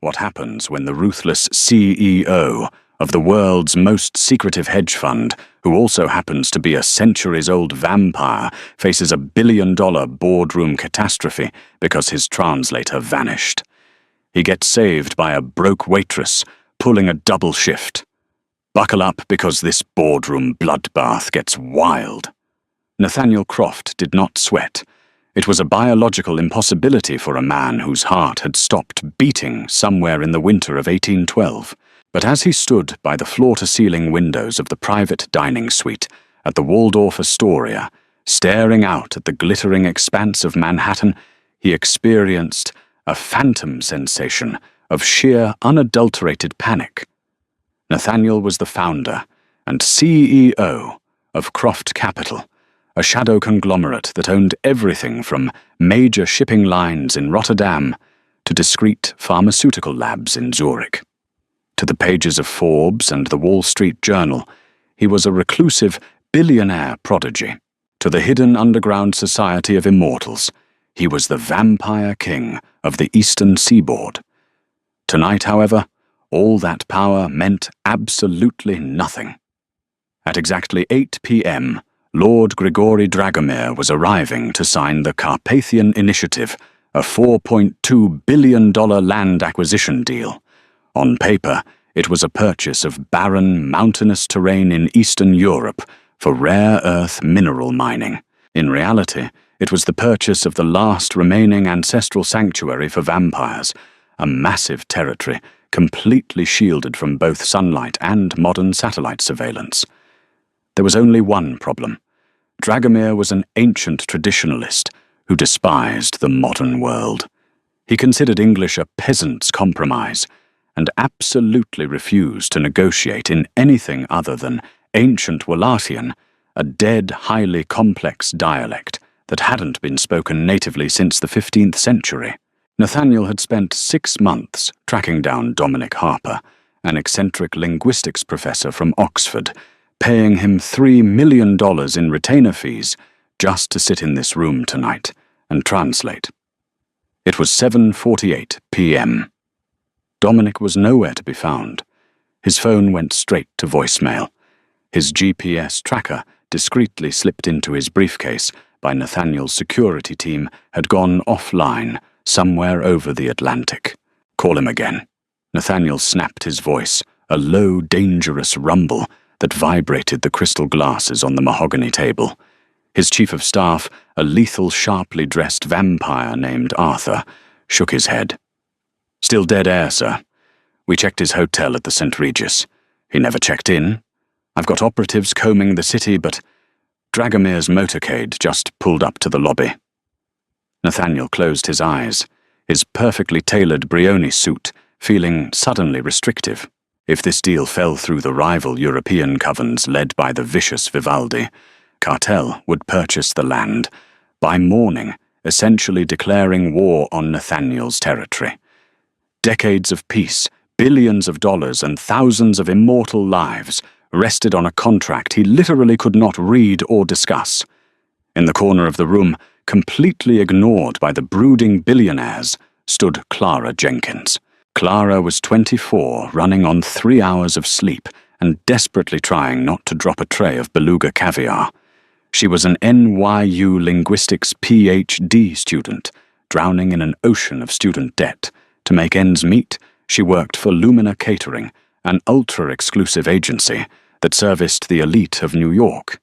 What happens when the ruthless CEO of the world's most secretive hedge fund, who also happens to be a centuries-old vampire, faces a billion-dollar boardroom catastrophe because his translator vanished. He gets saved by a broke waitress, pulling a double shift. Buckle up because this boardroom bloodbath gets wild. Nathaniel Croft did not sweat. It was a biological impossibility for a man whose heart had stopped beating somewhere in the winter of 1812. But as he stood by the floor-to-ceiling windows of the private dining suite at the Waldorf Astoria, staring out at the glittering expanse of Manhattan, he experienced a phantom sensation of sheer, unadulterated panic. Nathaniel was the founder and CEO of Croft Capital, a shadow conglomerate that owned everything from major shipping lines in Rotterdam to discreet pharmaceutical labs in Zurich. To the pages of Forbes and the Wall Street Journal, he was a reclusive billionaire prodigy. To the hidden underground society of immortals, he was the vampire king of the eastern seaboard. Tonight, however, all that power meant absolutely nothing. At exactly 8 p.m., Lord Grigory Dragomir was arriving to sign the Carpathian Initiative, a $4.2 billion land acquisition deal. On paper, it was a purchase of barren, mountainous terrain in Eastern Europe for rare earth mineral mining. In reality, it was the purchase of the last remaining ancestral sanctuary for vampires, a massive territory completely shielded from both sunlight and modern satellite surveillance. There was only one problem. Dragomir was an ancient traditionalist who despised the modern world. He considered English a peasant's compromise and absolutely refused to negotiate in anything other than ancient Wallatian, a dead, highly complex dialect that hadn't been spoken natively since the 15th century. Nathaniel had spent 6 months tracking down Dominic Harper, an eccentric linguistics professor from Oxford, paying him $3 million in retainer fees just to sit in this room tonight and translate. It was 7:48 p.m. Dominic was nowhere to be found. His phone went straight to voicemail. His GPS tracker, discreetly slipped into his briefcase by Nathaniel's security team, had gone offline somewhere over the Atlantic. Call him again. Nathaniel snapped his voice, a low, dangerous rumble that vibrated the crystal glasses on the mahogany table. His chief of staff, a lethal, sharply dressed vampire named Arthur, shook his head. Still dead air, sir. We checked his hotel at the St. Regis. He never checked in. I've got operatives combing the city, but Dragomir's motorcade just pulled up to the lobby. Nathaniel closed his eyes, his perfectly tailored Brioni suit feeling suddenly restrictive. If this deal fell through the rival European covens led by the vicious Vivaldi, Cartel would purchase the land, by morning essentially declaring war on Nathaniel's territory. Decades of peace, billions of dollars, and thousands of immortal lives rested on a contract he literally could not read or discuss. In the corner of the room, completely ignored by the brooding billionaires, stood Clara Jenkins. Clara was 24, running on 3 hours of sleep and desperately trying not to drop a tray of beluga caviar. She was an NYU linguistics PhD student, drowning in an ocean of student debt. To make ends meet, she worked for Lumina Catering, an ultra-exclusive agency that serviced the elite of New York.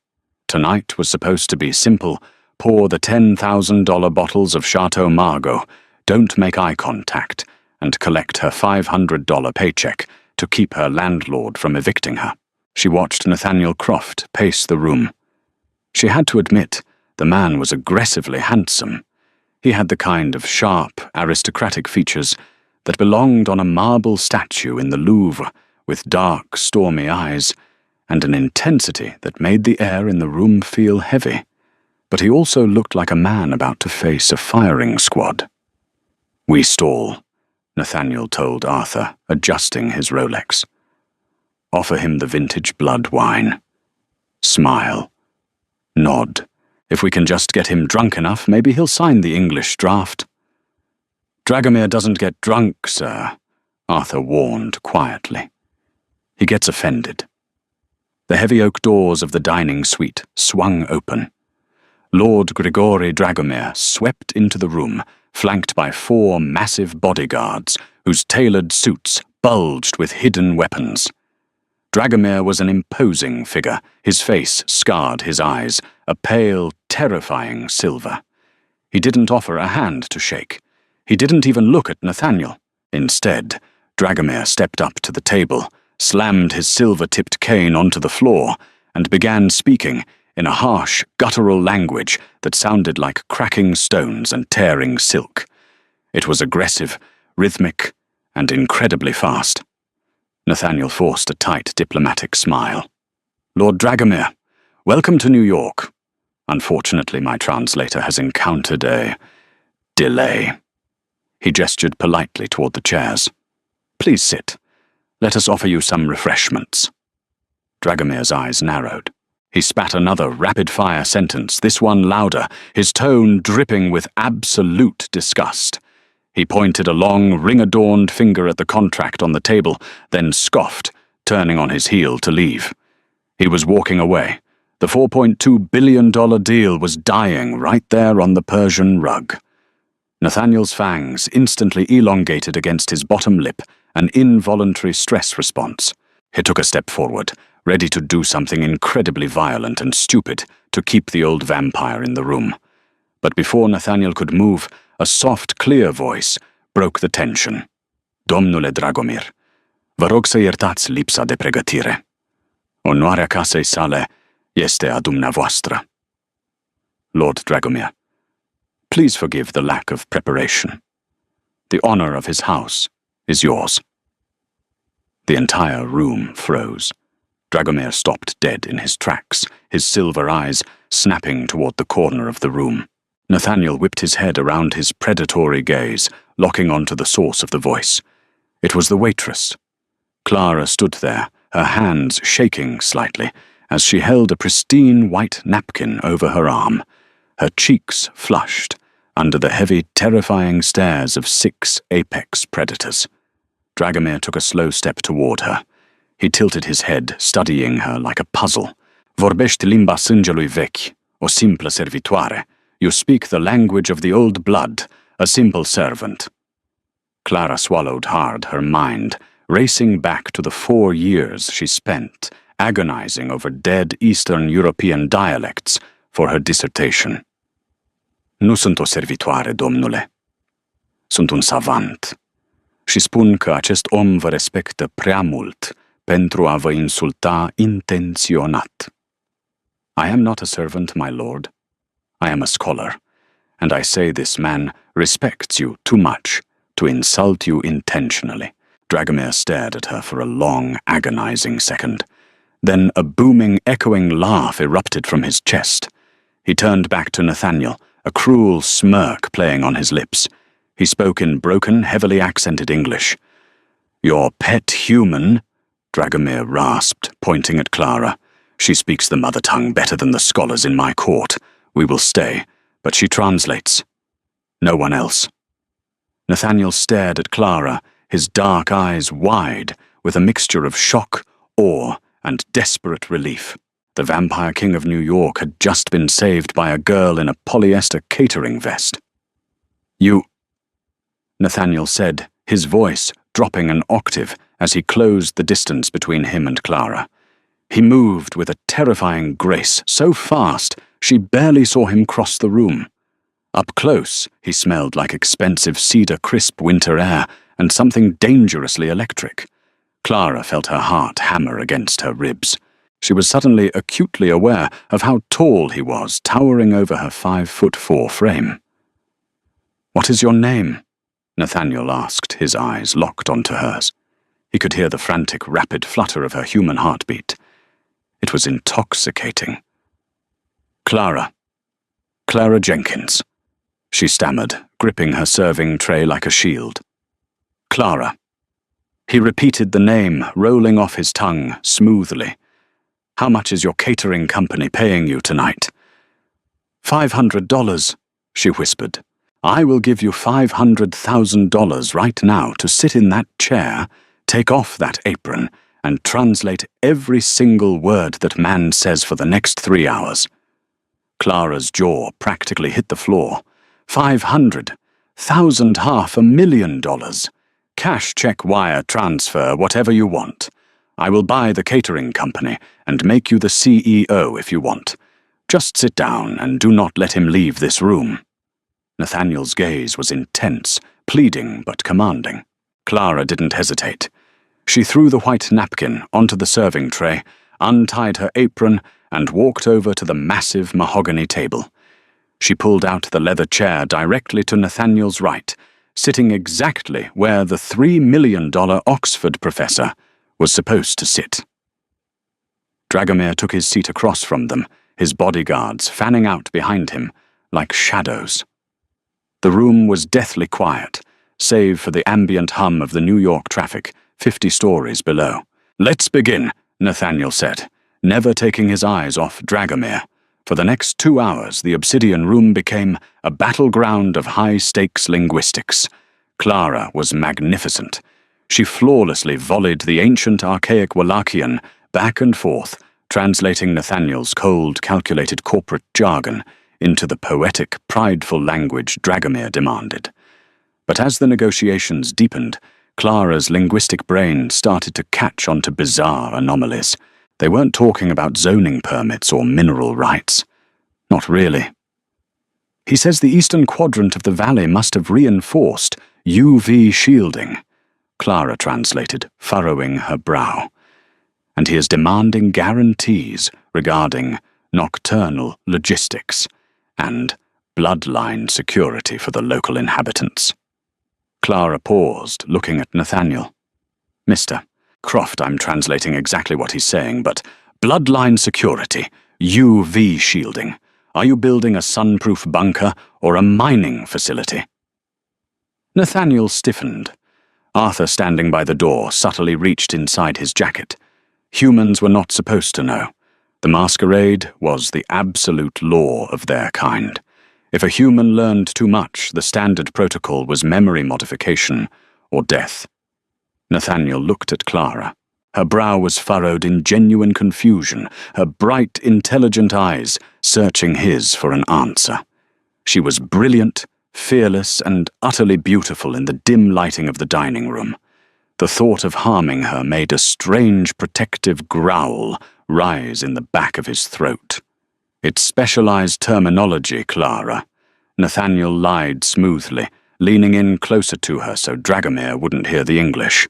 Tonight was supposed to be simple: pour the $10,000 bottles of Chateau Margaux, don't make eye contact, and collect her $500 paycheck to keep her landlord from evicting her. She watched Nathaniel Croft pace the room. She had to admit, the man was aggressively handsome. He had the kind of sharp, aristocratic features that belonged on a marble statue in the Louvre, with dark, stormy eyes, and an intensity that made the air in the room feel heavy. But he also looked like a man about to face a firing squad. "We stall," Nathaniel told Arthur, adjusting his Rolex. "Offer him the vintage blood wine. Smile. Nod. If we can just get him drunk enough, maybe he'll sign the English draft." "Dragomir doesn't get drunk, sir," Arthur warned quietly. He gets offended. The heavy oak doors of the dining suite swung open. Lord Grigori Dragomir swept into the room, flanked by 4 massive bodyguards whose tailored suits bulged with hidden weapons. Dragomir was an imposing figure, his face scarred his eyes, a pale, terrifying silver. He didn't offer a hand to shake. He didn't even look at Nathaniel. Instead, Dragomir stepped up to the table, slammed his silver-tipped cane onto the floor, and began speaking in a harsh, guttural language that sounded like cracking stones and tearing silk. It was aggressive, rhythmic, and incredibly fast. Nathaniel forced a tight diplomatic smile. "Lord Dragomir, welcome to New York. Unfortunately, my translator has encountered a delay." He gestured politely toward the chairs. "Please sit. Let us offer you some refreshments." Dragomir's eyes narrowed. He spat another rapid-fire sentence, this one louder, his tone dripping with absolute disgust. He pointed a long, ring-adorned finger at the contract on the table, then scoffed, turning on his heel to leave. He was walking away. The $4.2 billion deal was dying right there on the Persian rug. Nathaniel's fangs instantly elongated against his bottom lip, an involuntary stress response. He took a step forward, ready to do something incredibly violent and stupid to keep the old vampire in the room. But before Nathaniel could move, a soft, clear voice broke the tension. "Domnule Dragomir, vă rog să iertați lipsa de pregătire. Onoarea casei sale este a dumneavoastră." Lord Dragomir, please forgive the lack of preparation. The honor of his house is yours. The entire room froze. Dragomir stopped dead in his tracks, his silver eyes snapping toward the corner of the room. Nathaniel whipped his head around his predatory gaze, locking onto the source of the voice. It was the waitress. Clara stood there, her hands shaking slightly, as she held a pristine white napkin over her arm, her cheeks flushed under the heavy, terrifying stares of 6 apex predators. Dragomir took a slow step toward her. He tilted his head, studying her like a puzzle. "Vorbești limba sângelui vechi, o simplă servitoare. You speak the language of the old blood, a simple servant." Clara swallowed hard, her mind racing back to the 4 years she spent agonizing over dead Eastern European dialects for her dissertation. "Nu sunt o servitoare, domnule. Sunt un savant. Și spun că acest om vă respectă prea mult pentru a vă insulta intenționat." "I am not a servant, my lord. I am a scholar, and I say this man respects you too much to insult you intentionally." Dragomir stared at her for a long, agonizing second. Then a booming, echoing laugh erupted from his chest. He turned back to Nathaniel, a cruel smirk playing on his lips. He spoke in broken, heavily accented English. "Your pet human?" Dragomir rasped, pointing at Clara. "She speaks the mother tongue better than the scholars in my court. We will stay, but she translates. No one else." Nathaniel stared at Clara, his dark eyes wide with a mixture of shock, awe, and desperate relief. The Vampire King of New York had just been saved by a girl in a polyester catering vest. "You," Nathaniel said, his voice dropping an octave as he closed the distance between him and Clara. He moved with a terrifying grace, so fast she barely saw him cross the room. Up close, he smelled like expensive cedar crisp winter air and something dangerously electric. Clara felt her heart hammer against her ribs. She was suddenly acutely aware of how tall he was, towering over her 5'4" frame. "What is your name?" Nathaniel asked, his eyes locked onto hers. He could hear the frantic, rapid flutter of her human heartbeat. It was intoxicating. "Clara Jenkins," she stammered, gripping her serving tray like a shield. "Clara." He repeated the name, rolling off his tongue smoothly. "How much is your catering company paying you tonight?" $500, she whispered. I will give you $500,000 right now to sit in that chair, take off that apron, and translate every single word that man says for the next 3 hours. Clara's jaw practically hit the floor. 500,000, $500,000. Cash, check, wire, transfer, whatever you want. I will buy the catering company and make you the CEO if you want. Just sit down and do not let him leave this room. Nathaniel's gaze was intense, pleading but commanding. Clara didn't hesitate. She threw the white napkin onto the serving tray, untied her apron, and walked over to the massive mahogany table. She pulled out the leather chair directly to Nathaniel's right, sitting exactly where the $3 million Oxford professor was supposed to sit. Dragomir took his seat across from them, his bodyguards fanning out behind him like shadows. The room was deathly quiet, save for the ambient hum of the New York traffic 50 stories below. "Let's begin," Nathaniel said, never taking his eyes off Dragomir. For the next 2 hours, the obsidian room became a battleground of high-stakes linguistics. Clara was magnificent. She flawlessly volleyed the ancient archaic Wallachian back and forth, translating Nathaniel's cold, calculated corporate jargon into the poetic, prideful language Dragomir demanded. But as the negotiations deepened, Clara's linguistic brain started to catch on to bizarre anomalies. They weren't talking about zoning permits or mineral rights. Not really. "He says the eastern quadrant of the valley must have reinforced UV shielding," Clara translated, furrowing her brow. "And he is demanding guarantees regarding nocturnal logistics and bloodline security for the local inhabitants." Clara paused, looking at Nathaniel. "Mr. Croft, I'm translating exactly what he's saying, but bloodline security, UV shielding. Are you building a sunproof bunker or a mining facility?" Nathaniel stiffened. Arthur, standing by the door, subtly reached inside his jacket. Humans were not supposed to know. The masquerade was the absolute law of their kind. If a human learned too much, the standard protocol was memory modification or death. Nathaniel looked at Clara. Her brow was furrowed in genuine confusion, her bright, intelligent eyes searching his for an answer. She was brilliant, fearless, and utterly beautiful in the dim lighting of the dining room. The thought of harming her made a strange protective growl rise in the back of his throat. "It's specialized terminology, Clara." Nathaniel lied smoothly, leaning in closer to her so Dragomir wouldn't hear the English.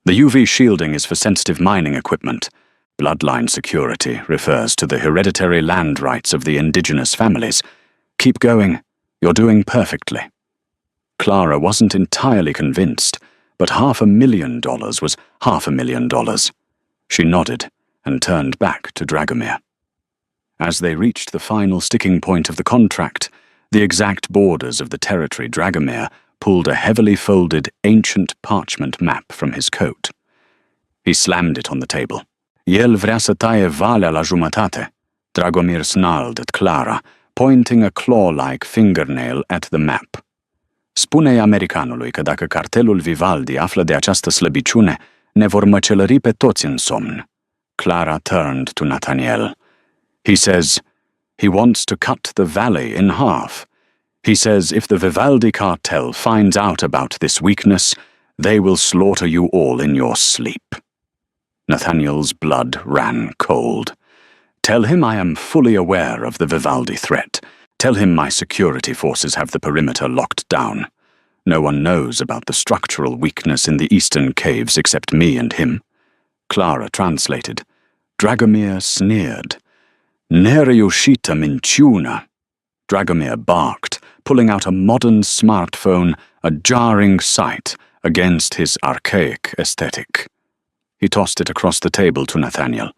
"The UV shielding is for sensitive mining equipment. Bloodline security refers to the hereditary land rights of the indigenous families. Keep going. You're doing perfectly." Clara wasn't entirely convinced, but $500,000 was $500,000. She nodded and turned back to Dragomir. As they reached the final sticking point of the contract, the exact borders of the territory, Dragomir pulled a heavily folded ancient parchment map from his coat. He slammed it on the table. "El vrea să taie valea la jumătate." Dragomir snarled at Clara, pointing a claw-like fingernail at the map. "Spune-i americanului că dacă cartelul Vivaldi află de această slăbiciune, ne vor măcelări pe toți în somn." Clara turned to Nathaniel. "He says he wants to cut the valley in half. He says if the Vivaldi cartel finds out about this weakness, they will slaughter you all in your sleep." Nathaniel's blood ran cold. "Tell him I am fully aware of the Vivaldi threat. Tell him my security forces have the perimeter locked down. No one knows about the structural weakness in the eastern caves except me and him." Clara translated. Dragomir sneered. "Nereușită minciună." Dragomir barked, pulling out a modern smartphone, a jarring sight against his archaic aesthetic. He tossed it across the table to Nathaniel.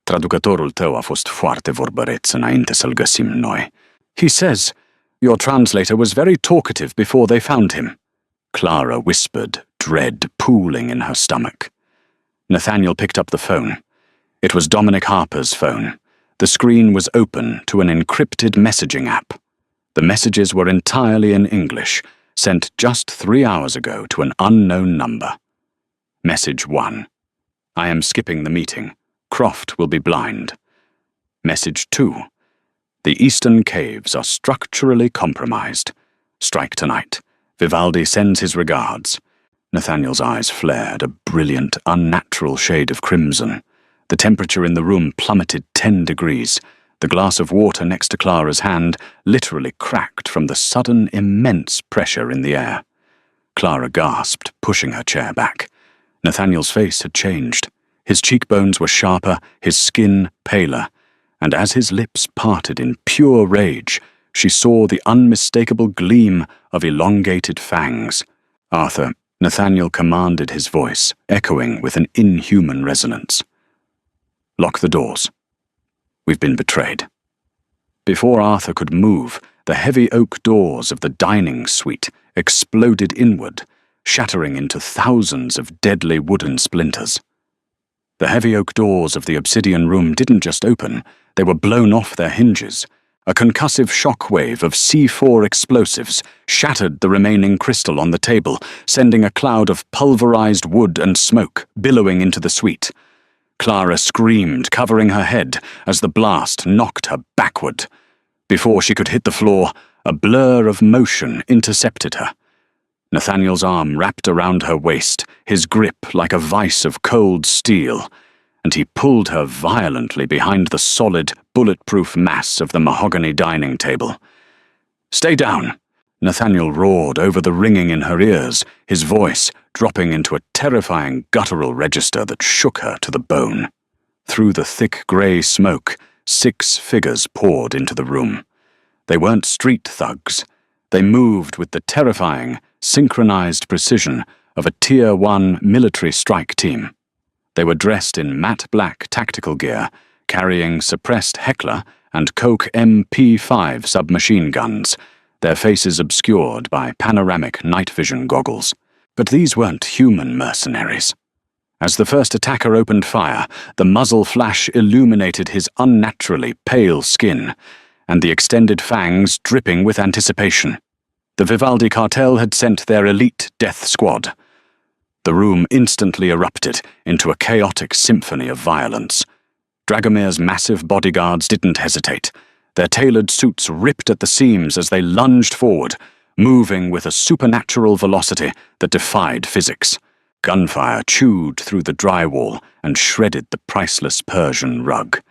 "Traducătorul tău a fost foarte vorbăreț înainte să-l găsim noi. He says your translator was very talkative before they found him." Clara whispered, dread pooling in her stomach. Nathaniel picked up the phone. It was Dominic Harper's phone. The screen was open to an encrypted messaging app. The messages were entirely in English, sent just 3 hours ago to an unknown number. Message 1. I am skipping the meeting. Croft will be blind. Message 2. The eastern caves are structurally compromised. Strike tonight. Vivaldi sends his regards. Nathaniel's eyes flared, a brilliant, unnatural shade of crimson. The temperature in the room plummeted 10 degrees. The glass of water next to Clara's hand literally cracked from the sudden, immense pressure in the air. Clara gasped, pushing her chair back. Nathaniel's face had changed. His cheekbones were sharper, his skin paler, and as his lips parted in pure rage, she saw the unmistakable gleam of elongated fangs. Arthur, Nathaniel commanded his voice, echoing with an inhuman resonance. Lock the doors. We've been betrayed. Before Arthur could move, the heavy oak doors of the dining suite exploded inward, shattering into thousands of deadly wooden splinters. The heavy oak doors of the obsidian room didn't just open, they were blown off their hinges. A concussive shockwave of C4 explosives shattered the remaining crystal on the table, sending a cloud of pulverized wood and smoke billowing into the suite. Clara screamed, covering her head, as the blast knocked her backward. Before she could hit the floor, a blur of motion intercepted her. Nathaniel's arm wrapped around her waist, his grip like a vice of cold steel, and he pulled her violently behind the solid, bulletproof mass of the mahogany dining table. "Stay down!" Nathaniel roared over the ringing in her ears, his voice dropping into a terrifying guttural register that shook her to the bone. Through the thick grey smoke, 6 figures poured into the room. They weren't street thugs. They moved with the terrifying, synchronized precision of a Tier 1 military strike team. They were dressed in matte black tactical gear, carrying suppressed Heckler and Coke MP5 submachine guns, their faces obscured by panoramic night vision goggles. But these weren't human mercenaries. As the first attacker opened fire, the muzzle flash illuminated his unnaturally pale skin, and the extended fangs dripping with anticipation. The Vivaldi cartel had sent their elite death squad. The room instantly erupted into a chaotic symphony of violence. Dragomir's massive bodyguards didn't hesitate. Their tailored suits ripped at the seams as they lunged forward, moving with a supernatural velocity that defied physics. Gunfire chewed through the drywall and shredded the priceless Persian rug.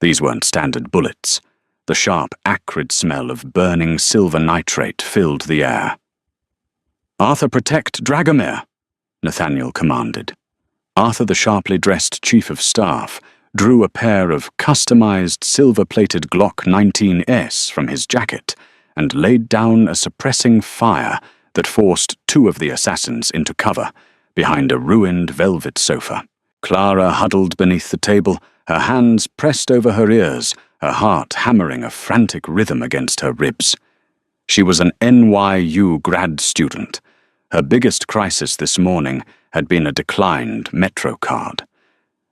These weren't standard bullets. The sharp, acrid smell of burning silver nitrate filled the air. "Arthur, protect Dragomir!" Nathaniel commanded. Arthur, the sharply dressed chief of staff, drew a pair of customized silver-plated Glock 19s from his jacket and laid down a suppressing fire that forced 2 of the assassins into cover, behind a ruined velvet sofa. Clara huddled beneath the table, her hands pressed over her ears, her heart hammering a frantic rhythm against her ribs. She was an NYU grad student. Her biggest crisis this morning had been a declined Metro card.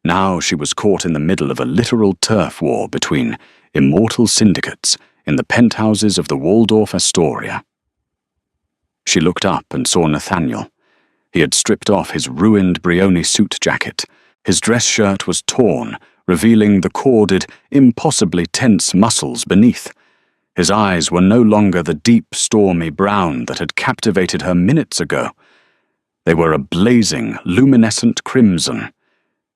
Now she was caught in the middle of a literal turf war between immortal syndicates in the penthouses of the Waldorf Astoria. She looked up and saw Nathaniel. He had stripped off his ruined Brioni suit jacket. His dress shirt was torn, revealing the corded, impossibly tense muscles beneath. His eyes were no longer the deep, stormy brown that had captivated her minutes ago. They were a blazing, luminescent crimson.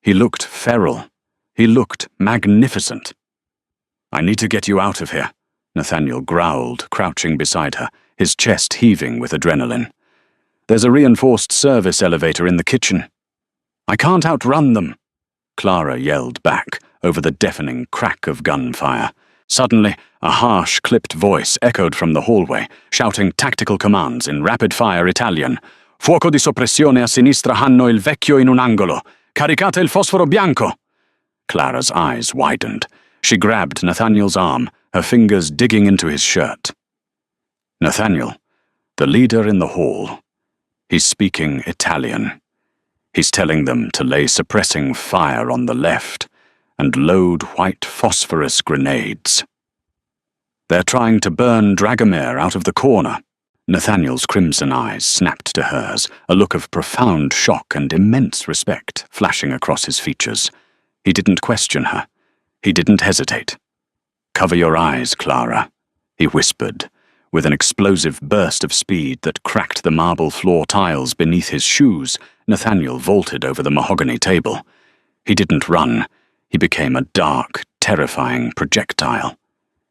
He looked feral. He looked magnificent. "I need to get you out of here," Nathaniel growled, crouching beside her, his chest heaving with adrenaline. "There's a reinforced service elevator in the kitchen." "I can't outrun them," Clara yelled back over the deafening crack of gunfire. Suddenly, a harsh, clipped voice echoed from the hallway, shouting tactical commands in rapid-fire Italian. "Fuoco di soppressione a sinistra hanno il vecchio in un angolo. Caricate il fosforo bianco!" Clara's eyes widened. She grabbed Nathaniel's arm, her fingers digging into his shirt. "Nathaniel, the leader in the hall. He's speaking Italian. He's telling them to lay suppressing fire on the left and load white phosphorus grenades." They're trying to burn Dragomir out of the corner. Nathaniel's crimson eyes snapped to hers, a look of profound shock and immense respect flashing across his features. He didn't question her. He didn't hesitate. "Cover your eyes, Clara," he whispered, with an explosive burst of speed that cracked the marble floor tiles beneath his shoes. Nathaniel vaulted over the mahogany table. He didn't run. He became a dark, terrifying projectile.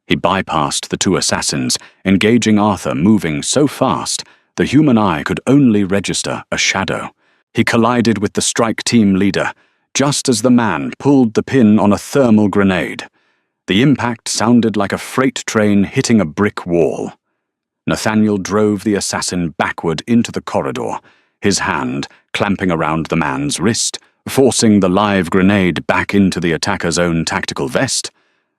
He bypassed the two assassins, engaging Arthur, moving so fast the human eye could only register a shadow. He collided with the strike team leader, just as the man pulled the pin on a thermal grenade. The impact sounded like a freight train hitting a brick wall. Nathaniel drove the assassin backward into the corridor, his hand clamping around the man's wrist, forcing the live grenade back into the attacker's own tactical vest.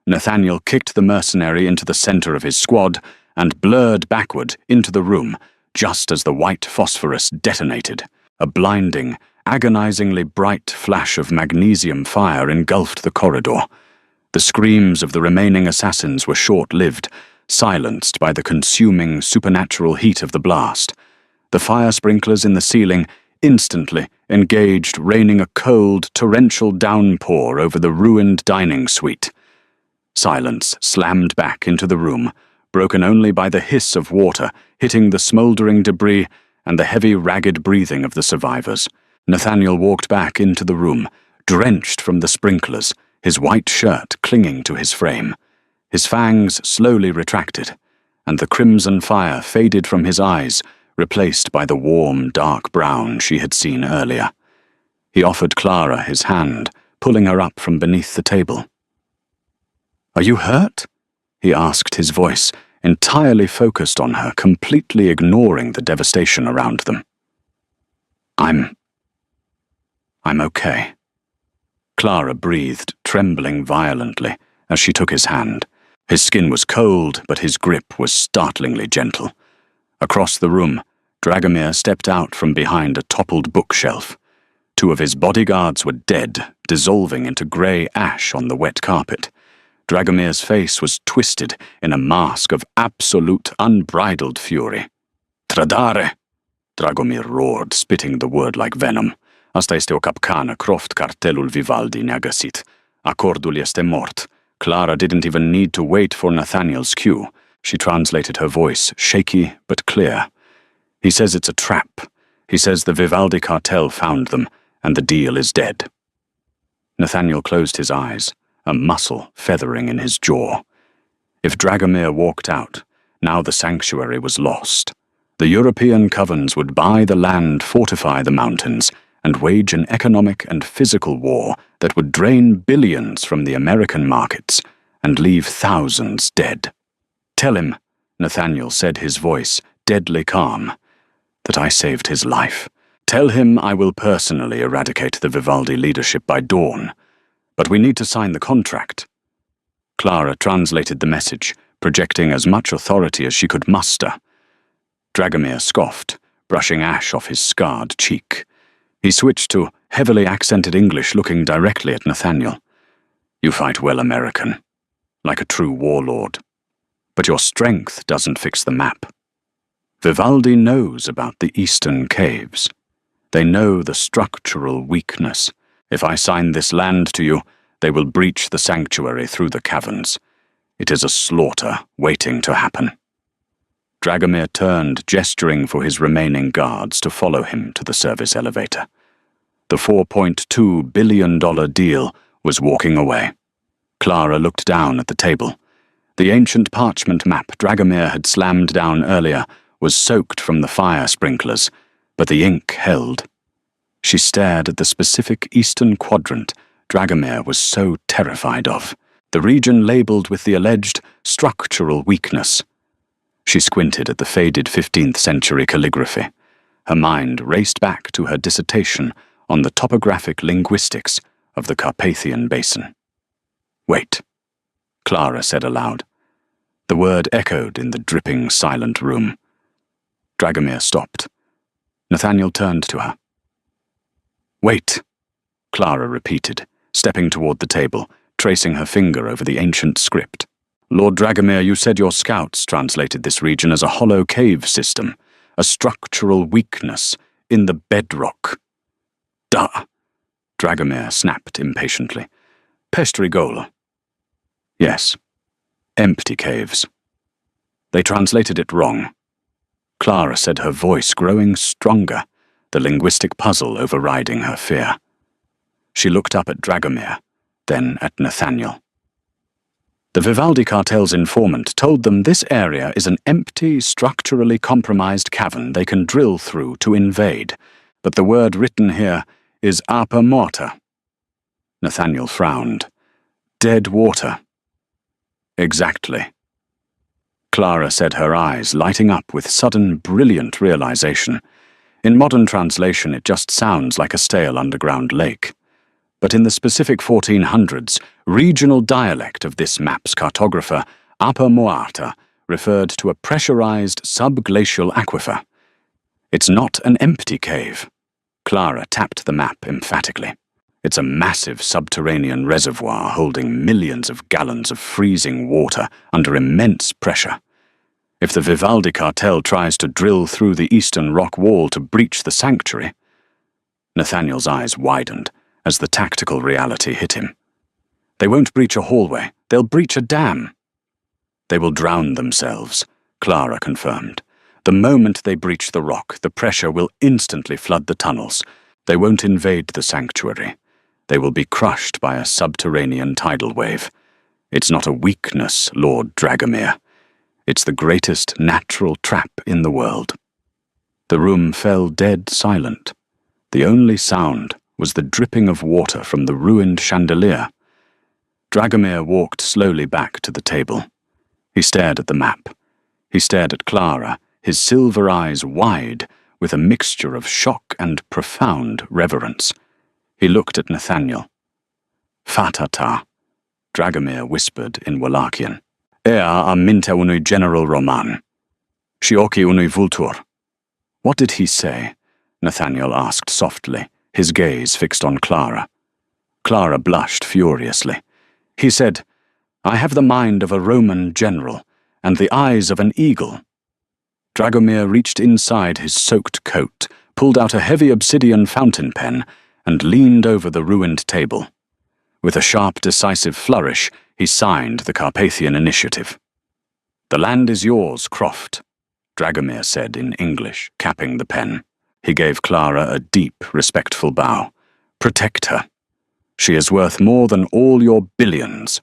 Nathaniel kicked the mercenary into the center of his squad and blurred backward into the room just as the white phosphorus detonated. A blinding, agonizingly bright flash of magnesium fire engulfed the corridor. The screams of the remaining assassins were short-lived, silenced by the consuming supernatural heat of the blast. The fire sprinklers in the ceiling instantly engaged, raining a cold, torrential downpour over the ruined dining suite. Silence slammed back into the room, broken only by the hiss of water hitting the smoldering debris and the heavy, ragged breathing of the survivors. Nathaniel walked back into the room, drenched from the sprinklers, his white shirt clinging to his frame. His fangs slowly retracted, and the crimson fire faded from his eyes, replaced by the warm, dark brown she had seen earlier. He offered Clara his hand, pulling her up from beneath the table. "Are you hurt?" he asked, his voice entirely focused on her, completely ignoring the devastation around them. I'm okay." Clara breathed, trembling violently, as she took his hand. His skin was cold, but his grip was startlingly gentle. Across the room, Dragomir stepped out from behind a toppled bookshelf. Two of his bodyguards were dead, dissolving into grey ash on the wet carpet. Dragomir's face was twisted in a mask of absolute, unbridled fury. "Tradare!" Dragomir roared, spitting the word like venom. "Asta este o capcană, croft cartelul Vivaldi ne-a găsit. Acordul este mort." Clara didn't even need to wait for Nathaniel's cue. She translated her voice, shaky but clear. "He says it's a trap. He says the Vivaldi cartel found them, and the deal is dead." Nathaniel closed his eyes, a muscle feathering in his jaw. If Dragomir walked out, now the sanctuary was lost. The European covens would buy the land, fortify the mountains, and wage an economic and physical war that would drain billions from the American markets and leave thousands dead. "Tell him," Nathaniel said, his voice deadly calm, "that I saved his life. Tell him I will personally eradicate the Vivaldi leadership by dawn. But we need to sign the contract." Clara translated the message, projecting as much authority as she could muster. Dragomir scoffed, brushing ash off his scarred cheek. He switched to heavily accented English, looking directly at Nathaniel. "You fight well, American, like a true warlord. But your strength doesn't fix the map. Vivaldi knows about the eastern caves. They know the structural weakness. If I sign this land to you, they will breach the sanctuary through the caverns. It is a slaughter waiting to happen." Dragomir turned, gesturing for his remaining guards to follow him to the service elevator. The $4.2 billion deal was walking away. Clara looked down at the table. The ancient parchment map Dragomir had slammed down earlier was soaked from the fire sprinklers, but the ink held. She stared at the specific eastern quadrant Dragomir was so terrified of, the region labeled with the alleged structural weakness. She squinted at the faded 15th century calligraphy. Her mind raced back to her dissertation on the topographic linguistics of the Carpathian Basin. "Wait," Clara said aloud. The word echoed in the dripping, silent room. Dragomir stopped. Nathaniel turned to her. "Wait," Clara repeated, stepping toward the table, tracing her finger over the ancient script. Lord Dragomir, you said your scouts translated this region as a hollow cave system, a structural weakness in the bedrock. Duh! Dragomir snapped impatiently. Pestrigol. Yes. Empty caves. They translated it wrong. Clara said, her voice growing stronger, the linguistic puzzle overriding her fear. She looked up at Dragomir, then at Nathaniel. The Vivaldi cartel's informant told them this area is an empty, structurally compromised cavern they can drill through to invade, but the word written here is apa morta. Nathaniel frowned. Dead water. Exactly. Clara said, her eyes lighting up with sudden, brilliant realization. In modern translation, it just sounds like a stale underground lake. But in the specific 1400s, regional dialect of this map's cartographer, Apa Moata, referred to a pressurized subglacial aquifer. It's not an empty cave. Clara tapped the map emphatically. It's a massive subterranean reservoir holding millions of gallons of freezing water under immense pressure. If the Vivaldi cartel tries to drill through the eastern rock wall to breach the sanctuary... Nathaniel's eyes widened as the tactical reality hit him. They won't breach a hallway, they'll breach a dam. They will drown themselves, Clara confirmed. The moment they breach the rock, the pressure will instantly flood the tunnels. They won't invade the sanctuary. They will be crushed by a subterranean tidal wave. It's not a weakness, Lord Dragomir. It's the greatest natural trap in the world. The room fell dead silent. The only sound was the dripping of water from the ruined chandelier. Dragomir walked slowly back to the table. He stared at the map. He stared at Clara, his silver eyes wide, with a mixture of shock and profound reverence. He looked at Nathaniel. Fatata, Dragomir whispered in Wallachian. Ea aminte unui general roman. Shioki unui vultur. What did he say? Nathaniel asked softly, his gaze fixed on Clara. Clara blushed furiously. He said, I have the mind of a Roman general, and the eyes of an eagle. Dragomir reached inside his soaked coat, pulled out a heavy obsidian fountain pen, and leaned over the ruined table. With a sharp, decisive flourish, he signed the Carpathian Initiative. The land is yours, Croft, Dragomir said in English, capping the pen. He gave Clara a deep, respectful bow. Protect her. She is worth more than all your billions.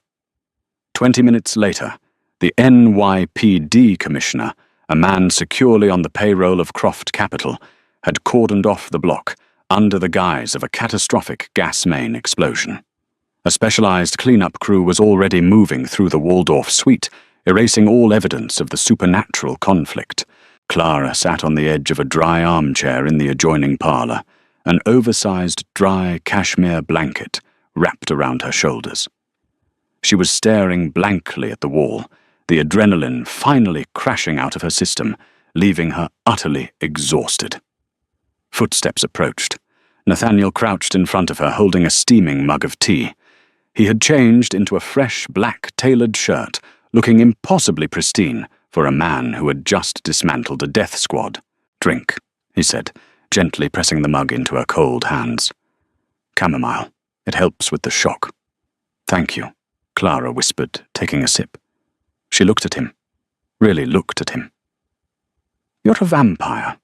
20 minutes later, the NYPD commissioner, a man securely on the payroll of Croft Capital, had cordoned off the block under the guise of a catastrophic gas main explosion. A specialized cleanup crew was already moving through the Waldorf suite, erasing all evidence of the supernatural conflict. Clara sat on the edge of a dry armchair in the adjoining parlor, an oversized dry cashmere blanket wrapped around her shoulders. She was staring blankly at the wall, the adrenaline finally crashing out of her system, leaving her utterly exhausted. Footsteps approached. Nathaniel crouched in front of her, holding a steaming mug of tea. He had changed into a fresh black tailored shirt, looking impossibly pristine for a man who had just dismantled a death squad. Drink, he said, gently pressing the mug into her cold hands. Chamomile. It helps with the shock. Thank you, Clara whispered, taking a sip. She looked at him. Really looked at him. You're a vampire.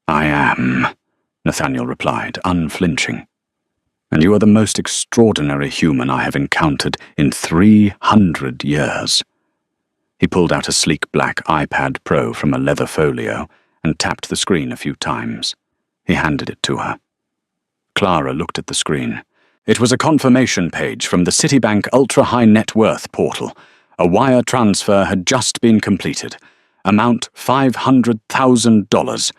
I am, Nathaniel replied, unflinching. And you are the most extraordinary human I have encountered in 300 years. He pulled out a sleek black iPad Pro from a leather folio and tapped the screen a few times. He handed it to her. Clara looked at the screen. It was a confirmation page from the Citibank Ultra High Net Worth portal. A wire transfer had just been completed. Amount $500,000.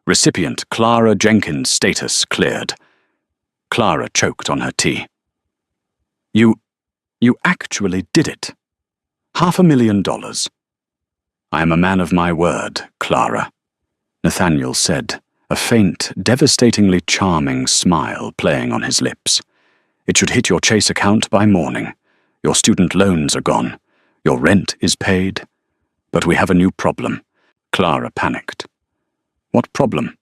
Recipient Clara Jenkins, status cleared. Clara choked on her tea. You actually did it. $500,000. I am a man of my word, Clara, Nathaniel said, a faint, devastatingly charming smile playing on his lips. It should hit your Chase account by morning. Your student loans are gone. Your rent is paid. But we have a new problem. Clara panicked. What problem?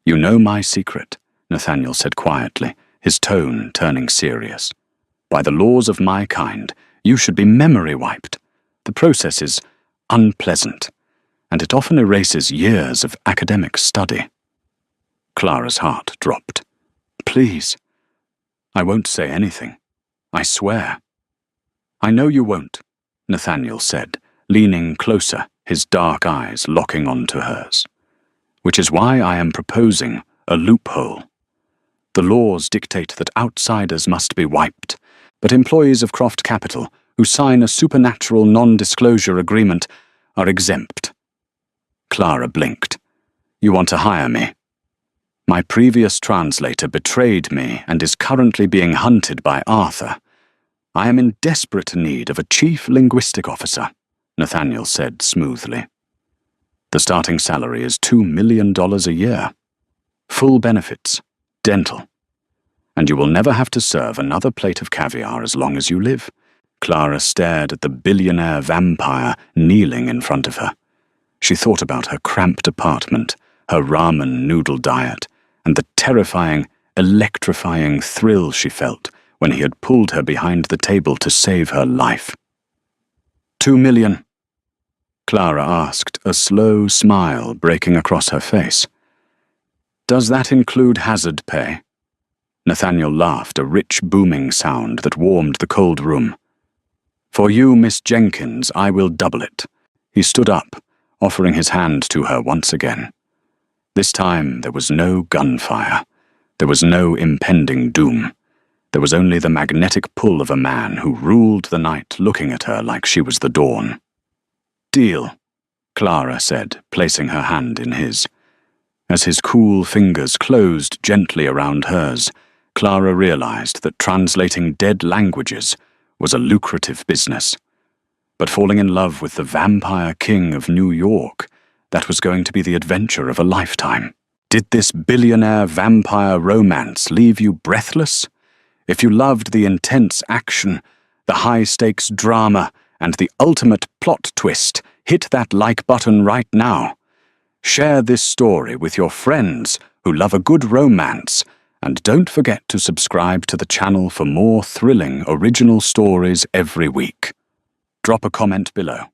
You know my secret, Nathaniel said quietly, his tone turning serious. By the laws of my kind, you should be memory wiped. The process is unpleasant, and it often erases years of academic study. Clara's heart dropped. Please. I won't say anything. I swear. I know you won't, Nathaniel said, leaning closer, his dark eyes locking onto hers. Which is why I am proposing a loophole. The laws dictate that outsiders must be wiped, but employees of Croft Capital who sign a supernatural non-disclosure agreement are exempt. Clara blinked. You want to hire me? My previous translator betrayed me and is currently being hunted by Arthur. I am in desperate need of a chief linguistic officer, Nathaniel said smoothly. The starting salary is $2 million a year. Full benefits, dental. And you will never have to serve another plate of caviar as long as you live. Clara stared at the billionaire vampire kneeling in front of her. She thought about her cramped apartment, her ramen noodle diet, and the terrifying, electrifying thrill she felt when he had pulled her behind the table to save her life. $2 million, Clara asked, a slow smile breaking across her face. Does that include hazard pay? Nathaniel laughed, a rich booming sound that warmed the cold room. For you, Miss Jenkins, I will double it. He stood up, offering his hand to her once again. This time there was no gunfire. There was no impending doom. There was only the magnetic pull of a man who ruled the night, looking at her like she was the dawn. Deal, Clara said, placing her hand in his. As his cool fingers closed gently around hers, Clara realized that translating dead languages was a lucrative business. But falling in love with the vampire king of New York, that was going to be the adventure of a lifetime. Did this billionaire vampire romance leave you breathless? If you loved the intense action, the high-stakes drama, and the ultimate plot twist, hit that like button right now. Share this story with your friends who love a good romance, and don't forget to subscribe to the channel for more thrilling original stories every week. Drop a comment below.